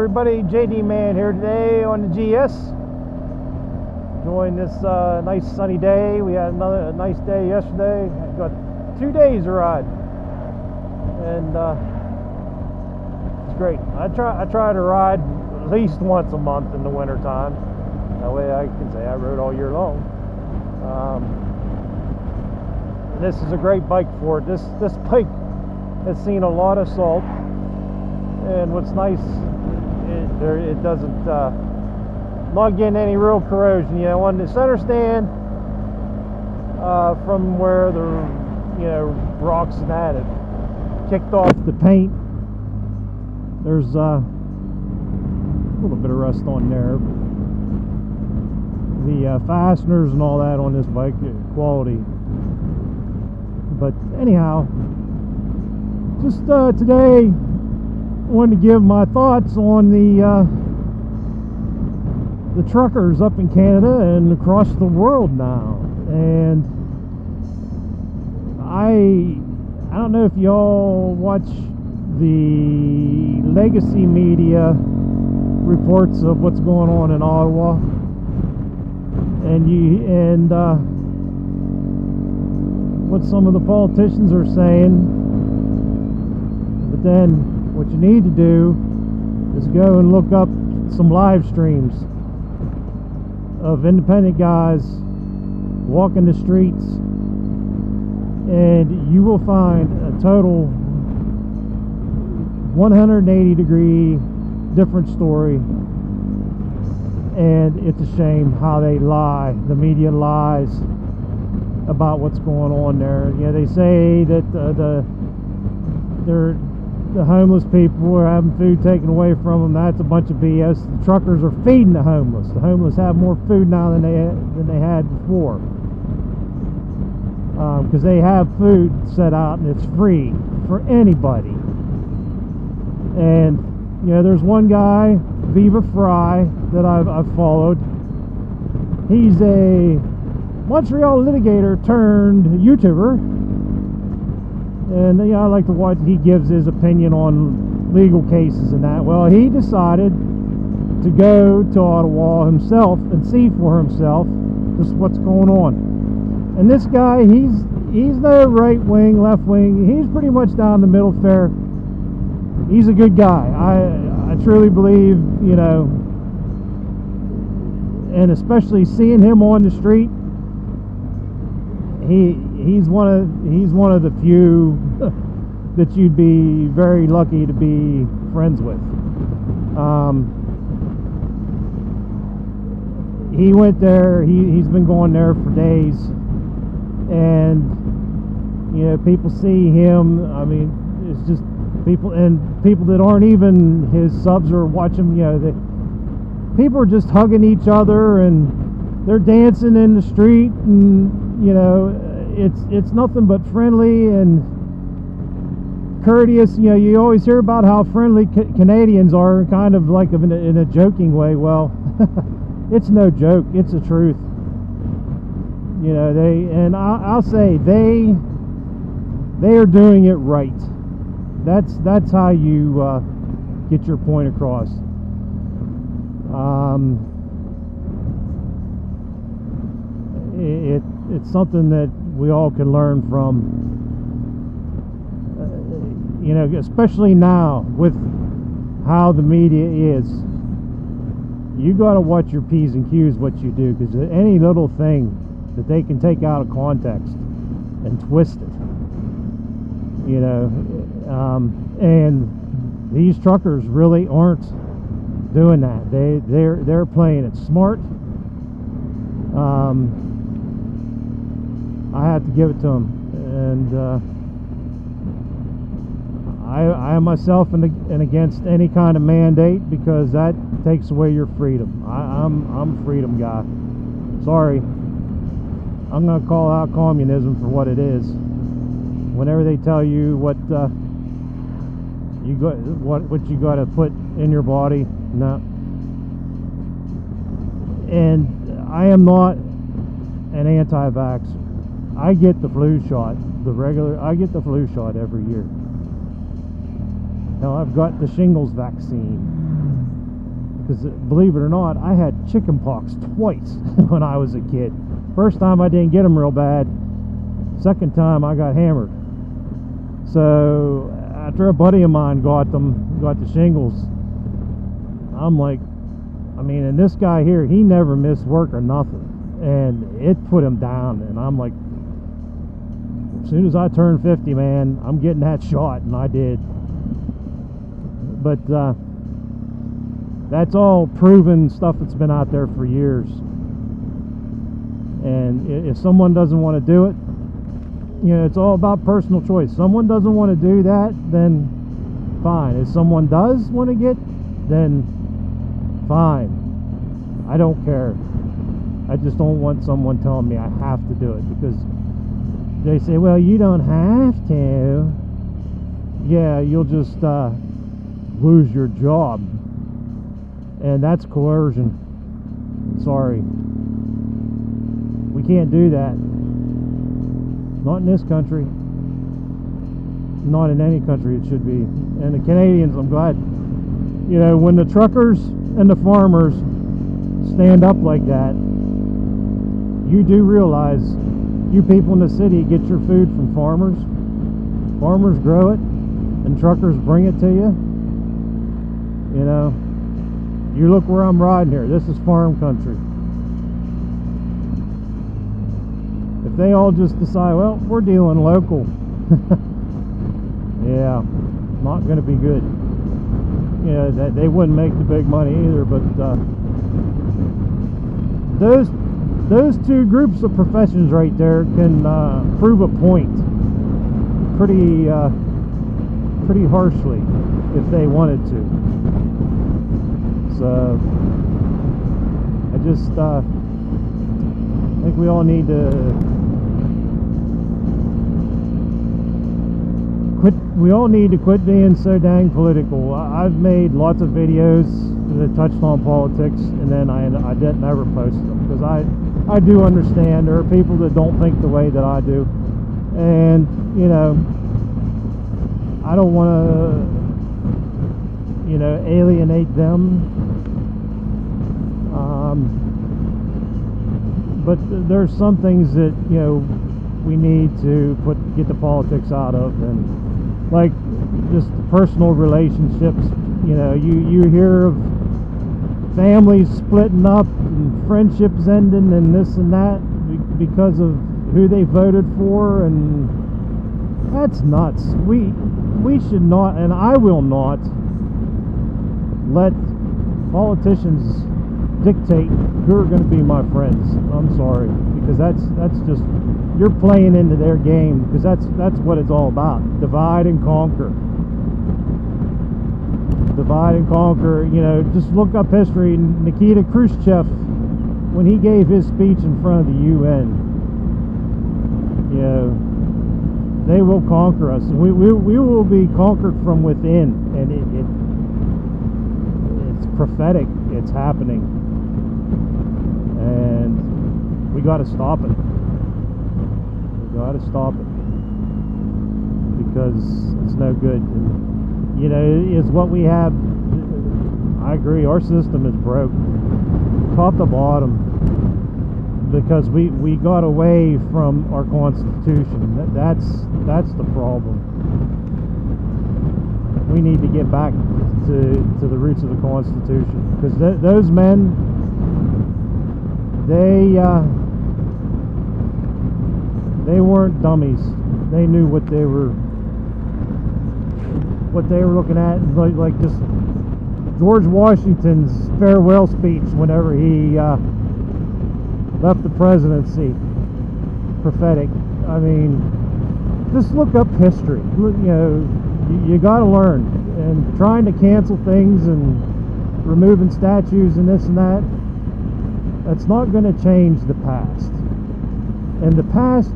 everybody, JD Man here today on the GS. Enjoying this nice sunny day. We had a nice day yesterday. Got 2 days to ride, and it's great. I try to ride at least once a month in the winter time. That way I can say I rode all year long. And this is a great bike for it. This bike has seen a lot of salt, and what's nice, it doesn't not getting any real corrosion. You know, on the center stand, from where the rocks and that it kicked off the paint, there's a little bit of rust on there. The fasteners and all that on this bike, quality. But anyhow, just today I wanted to give my thoughts on the truckers up in Canada and across the world now. And I don't know if y'all watch the legacy media reports of what's going on in Ottawa, and what some of the politicians are saying. But then what you need to do is go and look up some live streams of independent guys walking the streets, and you will find a total 180-degree different story. And it's a shame how they lie. The media lies about what's going on there. You know, they say that the homeless people are having food taken away from them. That's a bunch of BS. The truckers are feeding the homeless. The homeless have more food now than they had before, because they have food set out and it's free for anybody. And you know, there's one guy, Viva Fry, that I've followed. He's a Montreal litigator turned YouTuber, and you know, I like to watch. He gives his opinion on legal cases and that. Well, he decided to go to Ottawa himself and see for himself just what's going on. And this guy, he's no right wing, left wing. He's pretty much down the middle fair. He's a good guy. I truly believe, you know, and especially seeing him on the street, he's one of the few that you'd be very lucky to be friends with. He went there. He's been going there for days, and you know, people see him. I mean, it's just people that aren't even his subs or watch him. You know, people are just hugging each other and they're dancing in the street, and you know, it's nothing but friendly and courteous. You know, you always hear about how friendly Canadians are, kind of like in a joking way. Well, it's no joke. It's the truth. You know, I'll say they are doing it right. That's how you get your point across. It's something that we all can learn from. You know, especially now with how the media is. You got to watch your P's and Q's what you do, because any little thing that they can take out of context and twist it. You know, and these truckers really aren't doing that. They're playing it smart. I have to give it to them, and I myself am against any kind of mandate, because that takes away your freedom. I'm a freedom guy. Sorry, I'm going to call out communism for what it is. Whenever they tell you what you got to put in your body, no. And I am not an anti-vaxxer. I get the flu shot, I get the flu shot every year. Now I've got the shingles vaccine, Because believe it or not, I had chicken pox twice when I was a kid. First time I didn't get them real bad. Second time I got hammered. So after a buddy of mine got the shingles, I'm like, I mean, and this guy here, he never missed work or nothing, and it put him down. And I'm like, as soon as I turned 50, man, I'm getting that shot, and I did. But that's all proven stuff that's been out there for years. And if someone doesn't want to do it, you know, it's all about personal choice. Someone doesn't want to do that, then fine. If someone does want to get, then fine. I don't care. I just don't want someone telling me I have to do it, because they say, well, you don't have to. Yeah, you'll just lose your job, and that's coercion. Sorry, we can't do that. Not in this country. Not in any country it should be. And the Canadians, I'm glad, you know, when the truckers and the farmers stand up like that, you do realize, you people in the city get your food from farmers. Farmers grow it, and truckers bring it to you. You know, you look where I'm riding here. This is farm country. If they all just decide, well, we're dealing local, yeah, not going to be good. Yeah, that they wouldn't make the big money either. But those two groups of professions right there can prove a point pretty harshly if they wanted to. So I just think we all need to quit being so dang political. I've made lots of videos that touched on politics, and then I didn't ever post them, because I do understand there are people that don't think the way that I do, and you know, I don't want to, you know, alienate them. But there's some things that, you know, we need to get the politics out of, and like just personal relationships. You know, you hear of families splitting up and friendships ending and this and that because of who they voted for, and that's nuts. We should not, and I will not let politicians dictate who are going to be my friends. I'm sorry, because that's just, you're playing into their game, because that's what it's all about. Divide and conquer. Divide and conquer. You know, just look up history. Nikita Khrushchev, when he gave his speech in front of the UN, you know, they will conquer us. We will be conquered from within, and it's prophetic. It's happening, and we got to stop it. We got to stop it, because it's no good. And, you know, it's what we have. I agree. Our system is broke, top to bottom, because we got away from our Constitution. That's the problem. We need to get back to the roots of the Constitution, because those men, they weren't dummies. They knew what they were looking at. Like just George Washington's farewell speech whenever he left the presidency. Prophetic. I mean, just look up history. You know, you got to learn. And trying to cancel things and removing statues and this and that's not going to change the past. And the past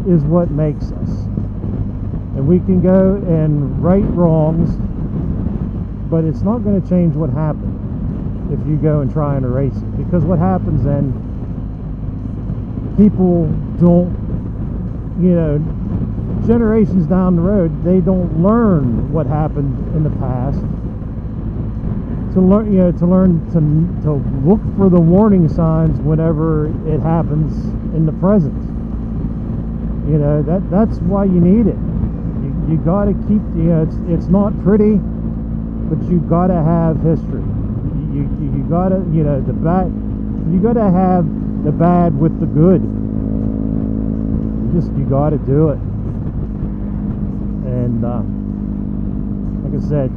is what makes us. And we can go and right wrongs, but it's not going to change what happened if you go and try and erase it. Because what happens then, people don't, you know, generations down the road, they don't learn what happened in the past, to learn, to learn to look for the warning signs whenever it happens in the present. That's why you need it. You got to keep, it's not pretty, but you got to have history. You got to, the bad, you got to have the bad with the good. You got to do it. And like I said,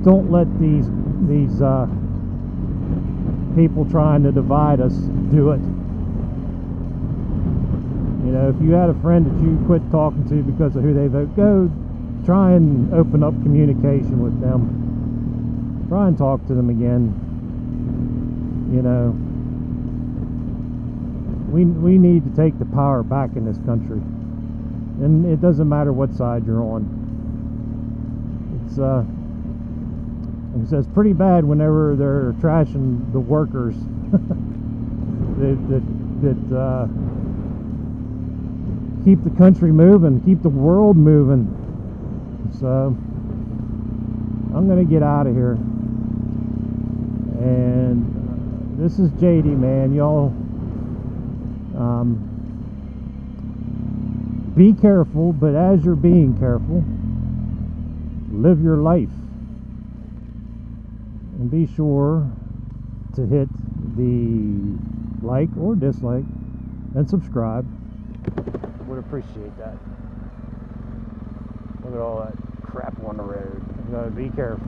don't let these people trying to divide us do it. If you had a friend that you quit talking to because of who they vote, go try and open up communication with them. Try and talk to them again. We need to take the power back in this country, and it doesn't matter what side you're on. It's pretty bad whenever they're trashing the workers that keep the country moving, keep the world moving. So I'm gonna get out of here, and this is JD, man. Y'all be careful, but as you're being careful, live your life, and be sure to hit the like or dislike and subscribe. Would appreciate that. Look at all that crap on the road. You gotta be careful.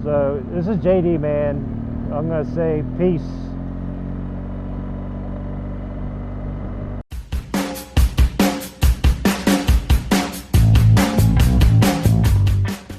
So this is JD, man. I'm gonna say peace.